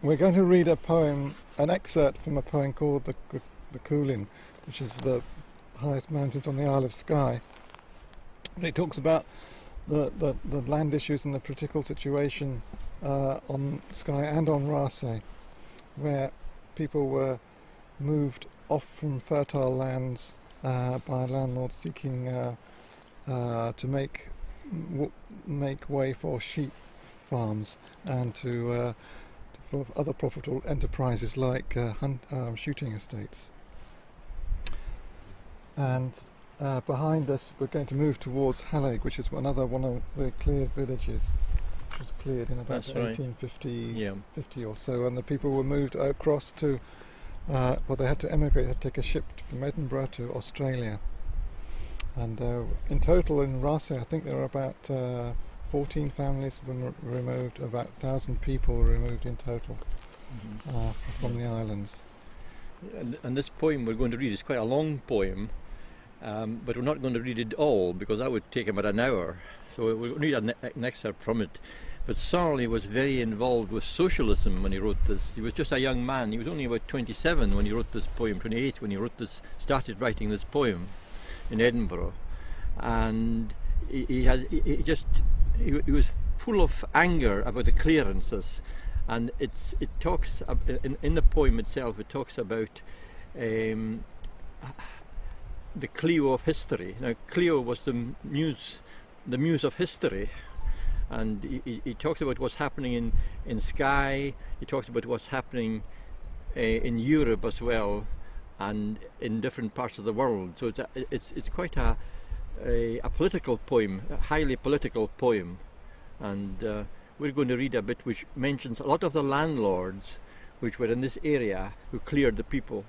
We're going to read a poem, an excerpt from a poem called The Cuillins, which is the highest mountains on the Isle of Skye. It talks about the land issues and the political situation on Skye and on Rasay, where people were moved off from fertile lands by landlords seeking to make way for sheep farms and for other profitable enterprises like shooting estates. And behind us we're going to move towards Hallaig, which is another one of the cleared villages, which was cleared in about 1850 50 or so, and the people were moved across to they had to emigrate, they had to take a ship from Edinburgh to Australia. And in total in Rasay I think there were about 14 families were removed, about 1,000 people were removed in total from the islands. And this poem we're going to read is quite a long poem, but we're not going to read it all because that would take about an hour. So we'll read an excerpt from it. But Sarley was very involved with socialism when he wrote this. He was just a young man. He was only about 27 when he wrote this poem, 28 when he started writing this poem in Edinburgh. And he was full of anger about the clearances, and it talks in the poem itself. It talks about the Clio of history. Now, Clio was the muse of history, and he talks about what's happening in Skye. He talks about what's happening in Europe as well, and in different parts of the world. So it's quite a political poem, a highly political poem, and we're going to read a bit which mentions a lot of the landlords which were in this area who cleared the people.